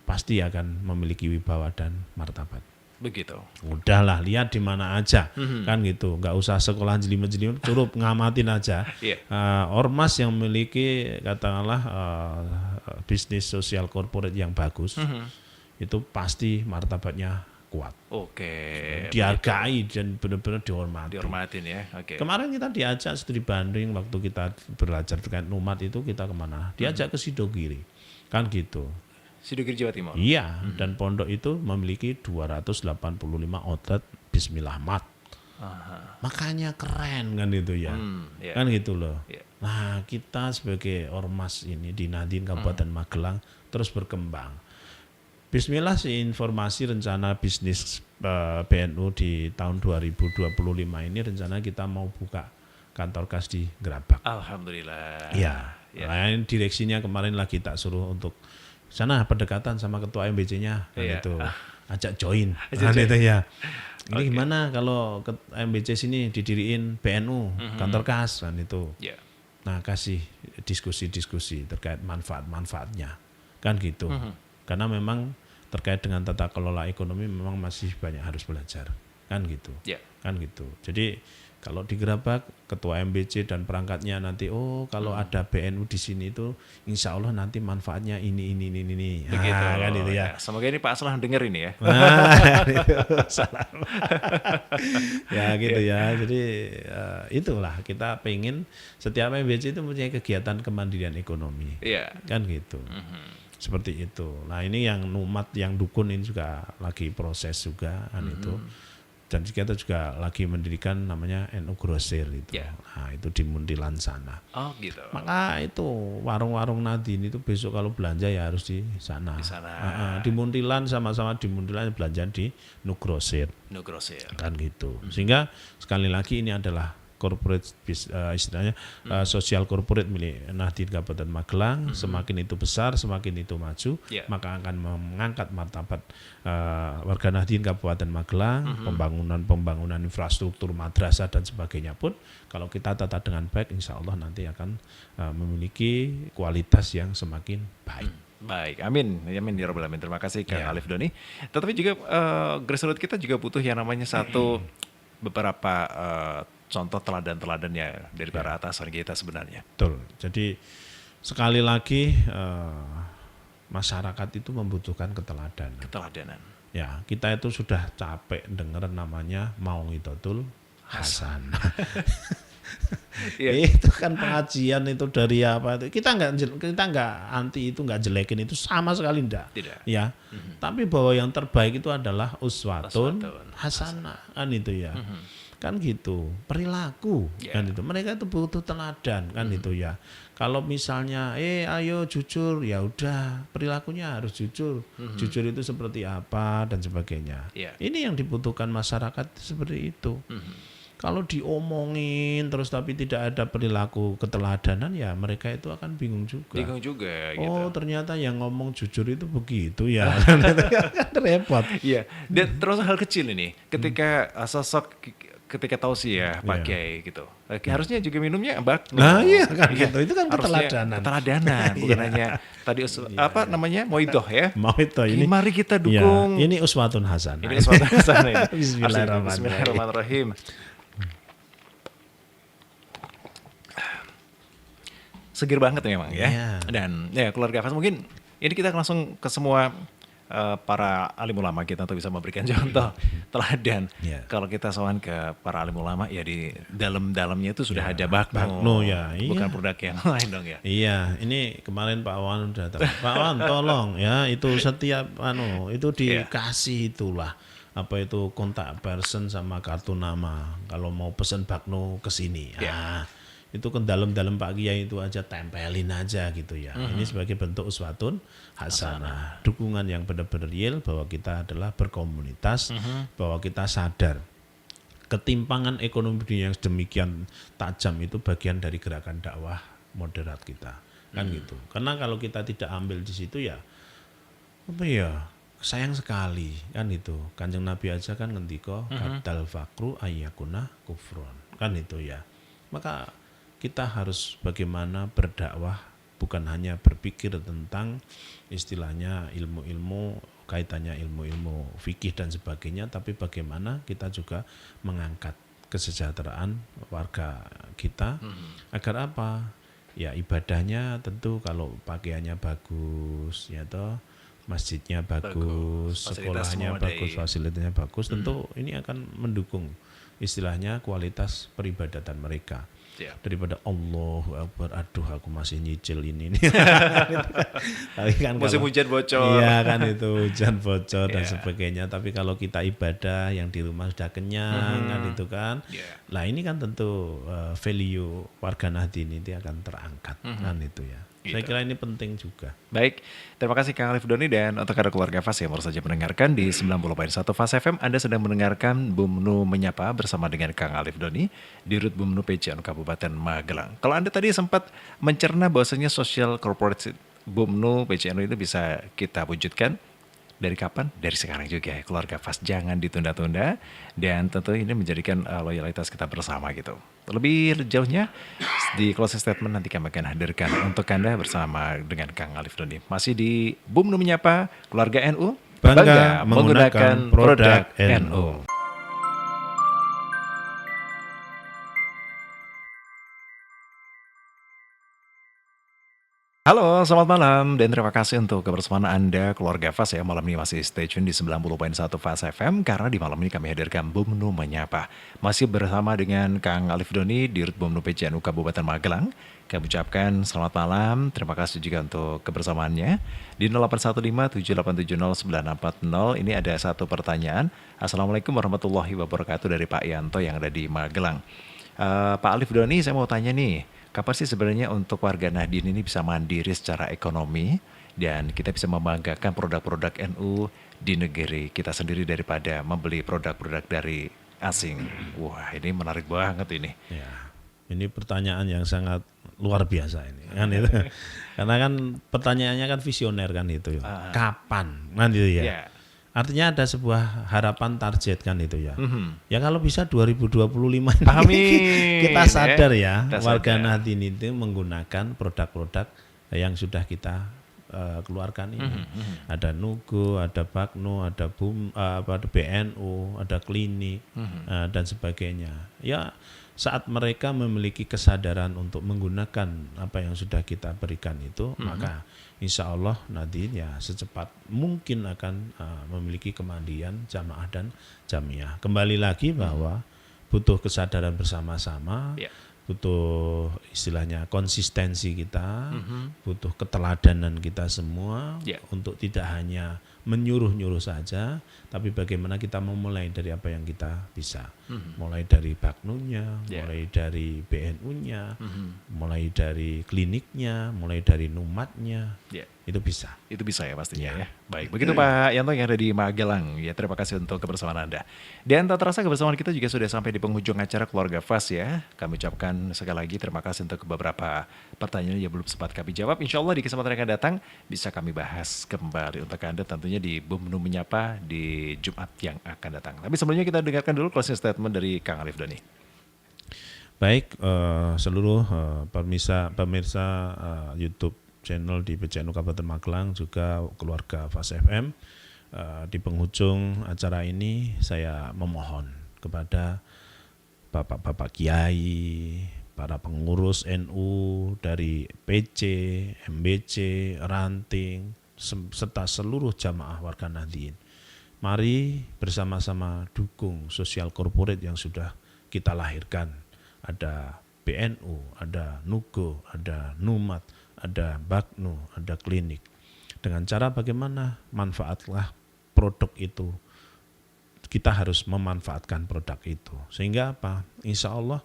pasti akan memiliki wibawa dan martabat. Begitu. Udahlah lihat di mana aja kan gitu, nggak usah sekolah jelimet-jelimet, cukup ngamatin aja. Iya. Ormas yang memiliki katakanlah bisnis sosial corporate yang bagus itu pasti martabatnya kuat, Oke. dihargai dan benar-benar dihormati. Dihormatin ya. Oke. Kemarin kita diajak studi banding waktu kita belajar terkait numat itu kita kemana? Diajak ke Sidogiri, kan gitu. Sidogiri Jawa Timur. Iya, dan pondok itu memiliki 285 outlet Bismillah Mat. Makanya keren kan itu ya, Iya. kan gitu loh. Iya. Nah kita sebagai ormas ini di Nadien Kabupaten Magelang terus berkembang. Bismillah sih informasi rencana bisnis BNU di tahun 2025 ini rencana kita mau buka kantor kas di Gerabak. Alhamdulillah. Iya. Ya. Nah, direksinya kemarin lagi tak suruh untuk sana pendekatan sama ketua MBC-nya kan Iya. itu. Ajak join. Ajak Kan join. itu ya. Ini gimana kalau ke MBC sini didiriin BNU kantor kas kan itu. Ya. Nah, kasih diskusi-diskusi terkait manfaat-manfaatnya. Kan gitu. Karena memang terkait dengan tata kelola ekonomi memang masih banyak harus belajar. Kan gitu. Ya. Kan gitu. Jadi kalau di Gerabak ketua MBC dan perangkatnya nanti kalau ada BNU di sini itu insya Allah nanti manfaatnya ini. Begitu. Kan itu ya. Semoga ini Pak Aslah denger ini ya. Nah, itu salah. Ya gitu ya. Jadi itulah kita pengen setiap MBC itu mempunyai kegiatan kemandirian ekonomi. Iya. Kan gitu. Seperti itu. Nah ini yang numat, yang dukun ini juga lagi proses juga kan itu. Dan kita juga lagi mendirikan namanya NU Grosir itu. Ya. Nah itu di Muntilan sana. Oh gitu. Maka itu warung-warung Nadien itu besok kalau belanja ya harus di sana. Di sana. Di Muntilan sama-sama di Muntilan belanja di NU Grosir. No Grosir. Kan gitu. Sehingga sekali lagi ini adalah corporate istilahnya sosial corporate milik Nadien Kabupaten Magelang. Semakin itu besar, semakin itu maju, Yeah. maka akan mengangkat martabat warga Nadien Kabupaten Magelang. Pembangunan infrastruktur madrasah dan sebagainya pun kalau kita tata dengan baik, insya Allah nanti akan memiliki kualitas yang semakin baik. Baik, amin ya Rabbal Alamin. Terima kasih Kang Ya. Alif Doni. Tetapi juga grassroots kita juga butuh yang namanya satu beberapa contoh teladan-teladannya dari para atasan kita sebenarnya. Betul. Jadi sekali lagi masyarakat itu membutuhkan keteladanan. Keteladanan. Ya, kita itu sudah capek dengar namanya Mau'idotul Hasan. Iya. Itu kan pengajian itu dari apa itu. Kita nggak anti itu, nggak jelekin itu sama sekali enggak. Tidak. Ya. Tapi bahwa yang terbaik itu adalah uswatun Uswatun hasanah kan itu ya. Kan gitu, perilaku kan itu. Mereka itu butuh teladan kan itu ya. Kalau misalnya ayo jujur, ya udah perilakunya harus jujur. Jujur itu seperti apa dan sebagainya. Yeah. Ini yang dibutuhkan masyarakat seperti itu. Kalau diomongin terus tapi tidak ada perilaku keteladanan ya mereka itu akan bingung juga. Bingung juga gitu. Oh ternyata yang ngomong jujur itu begitu ya. Repot. Iya. Dan terus hal kecil ini, ketika sosok ketika tausiah Pak Kiai gitu. Harusnya juga minumnya bakno. Nah iya kan gitu. Itu kan Harusnya keteladanan. keteladanan, bukan hanya tadi apa namanya moidoh ya. Mau itu ini. Mari kita dukung. Ya, ini uswatun hasanah. Ini suatu sana ini. Bismillahirrahmanirrahim. Bismillahirrahmanirrahim. Seger banget memang ya. Iya. Dan ya keluarga Fas mungkin ini kita langsung ke semua para alim ulama kita untuk bisa memberikan contoh teladan. Iya. Kalau kita sowan ke para alim ulama ya di dalam-dalamnya itu sudah ada bakno. Bakno, ya, iya. Bukan produk yang lain dong ya. Iya, ini kemarin Pak Wan udah tahu. Pak Wan tolong ya, itu setiap itu dikasih itulah apa itu kontak person sama kartu nama kalau mau pesen bakno ke sini. Iya. Nah, itu ke dalam-dalam Pak Kiai itu aja tempelin aja gitu ya. Ini sebagai bentuk uswatun hasanah, dukungan yang benar-benar real bahwa kita adalah berkomunitas, bahwa kita sadar ketimpangan ekonomi dunia yang demikian tajam itu bagian dari gerakan dakwah moderat kita, kan gitu. Karena kalau kita tidak ambil di situ ya apa ya, sayang sekali kan itu. Kanjeng Nabi aja kan ngendika kadal fakru ayyakuna kufron, kan itu ya. Maka kita harus bagaimana berdakwah, bukan hanya berpikir tentang istilahnya ilmu-ilmu, kaitannya ilmu-ilmu fikih dan sebagainya, tapi bagaimana kita juga mengangkat kesejahteraan warga kita agar apa? Ya ibadahnya tentu kalau pakaiannya bagus, ya toh, masjidnya bagus, sekolahnya bagus, fasilitasnya bagus, tentu ini akan mendukung istilahnya kualitas peribadatan mereka. Daripada Allahu Akbar, aduh aku masih nyicil ini. Tapi kan musim hujan bocor. Iya kan itu hujan bocor dan sebagainya. Tapi kalau kita ibadah yang di rumah sudah kenyang kan itu kan. Nah ini kan tentu value warga Nahdien ini akan terangkat kan itu ya. Gitu. Saya kira ini penting juga. Baik, terima kasih Kang Alif Doni dan untuk ada keluarga Fas yang baru saja mendengarkan di 90.1 Fas FM. Anda sedang mendengarkan Bumnu Menyapa bersama dengan Kang Alif Doni di Rut Bumnu PCNU Kabupaten Magelang. Kalau Anda tadi sempat mencerna bahwasanya social corporate Bumnu PCNU itu bisa kita wujudkan, dari kapan? Dari sekarang juga ya, keluarga Fas, jangan ditunda-tunda dan tentu ini menjadikan loyalitas kita bersama gitu. Lebih jauhnya di closing statement nanti kami akan hadirkan untuk Anda bersama dengan Kang Alif Doni. Masih di Bumnu Menyapa Keluarga NU, bangga menggunakan produk NU. Halo, selamat malam dan terima kasih untuk kebersamaan Anda keluarga Fas ya. Malam ini masih stay tune di 90.1 Fas FM karena di malam ini kami hadirkan Bumnu Menyapa. Masih bersama dengan Kang Alif Doni di Rut Bumnu PCNU Kabupaten Magelang. Kami ucapkan selamat malam, terima kasih juga untuk kebersamaannya. Di 0815-7870-940 ini ada satu pertanyaan. Assalamualaikum warahmatullahi wabarakatuh dari Pak Yanto yang ada di Magelang. Pak Alif Doni, saya mau tanya nih, kapan sih sebenarnya untuk warga Nahdien ini bisa mandiri secara ekonomi dan kita bisa membanggakan produk-produk NU di negeri kita sendiri daripada membeli produk-produk dari asing? Wah, ini menarik banget ini. Ya, ini pertanyaan yang sangat luar biasa ini kan itu. Karena kan pertanyaannya kan visioner kan itu. Kapan? Kan itu ya. Yeah. Artinya ada sebuah harapan target kan itu ya. Ya kalau bisa 2025 ini kita sadar ya, warga Nahdien itu menggunakan produk-produk yang sudah kita keluarkan ini. Ada Nugo, ada Bagno, ada BNU, ada Klinik dan sebagainya. Ya saat mereka memiliki kesadaran untuk menggunakan apa yang sudah kita berikan itu, maka insya Allah Nahdien ya secepat mungkin akan memiliki kemandirian jamaah dan jamiah. Kembali lagi bahwa butuh kesadaran bersama-sama, butuh istilahnya konsistensi kita, butuh keteladanan kita semua untuk tidak hanya menyuruh-nyuruh saja, tapi bagaimana kita memulai dari apa yang kita bisa. Mulai dari Bagnunya, mulai dari BNU-nya, mulai dari kliniknya, mulai dari Numatnya. Itu bisa. Itu bisa ya pastinya ya. Baik, begitu Pak Yanto yang ada di Magelang. Ya, terima kasih untuk kebersamaan Anda. Dan tak terasa kebersamaan kita juga sudah sampai di penghujung acara Keluarga Fas ya. Kami ucapkan sekali lagi terima kasih untuk beberapa pertanyaan yang belum sempat kami jawab. Insya Allah di kesempatan yang akan datang bisa kami bahas kembali untuk Anda tentunya di Bumnu Menyapa di Jumat yang akan datang. Tapi sebelumnya kita dengarkan dulu closing statement dari Kang Alif Doni. Baik, seluruh pemirsa YouTube channel di PCNU Kabupaten Magelang juga keluarga Fas FM, di penghujung acara ini saya memohon kepada Bapak-Bapak Kiai, para pengurus NU dari PC, MBC, Ranting, serta seluruh jamaah warga Nahdien. Mari bersama-sama dukung sosial korporat yang sudah kita lahirkan. Ada BNU, ada Nugo, ada Numat, ada Bagno, ada Klinik. Dengan cara bagaimana manfaatlah produk itu. Kita harus memanfaatkan produk itu. Sehingga apa? Insya Allah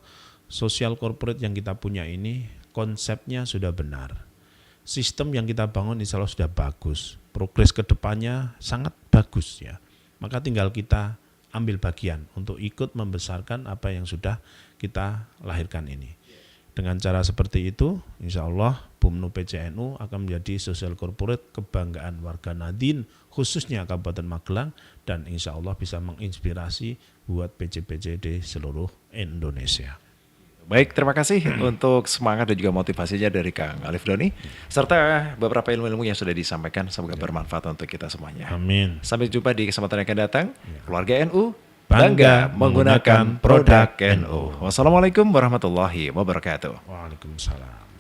sosial corporate yang kita punya ini konsepnya sudah benar. Sistem yang kita bangun insya Allah sudah bagus. Progres ke depannya sangat bagus ya. Maka tinggal kita ambil bagian untuk ikut membesarkan apa yang sudah kita lahirkan ini. Dengan cara seperti itu, insya Allah BUMNU PCNU akan menjadi sosial corporate kebanggaan warga Nadin, khususnya Kabupaten Magelang, dan insya Allah bisa menginspirasi buat PJ-PJ di seluruh Indonesia. Baik, terima kasih untuk semangat dan juga motivasinya dari Kang Alif Doni, serta beberapa ilmu-ilmu yang sudah disampaikan, semoga bermanfaat untuk kita semuanya. Amin. Sampai jumpa di kesempatan yang akan datang. Keluarga NU, Bangga menggunakan produk NU. Wassalamualaikum warahmatullahi wabarakatuh. Waalaikumsalam.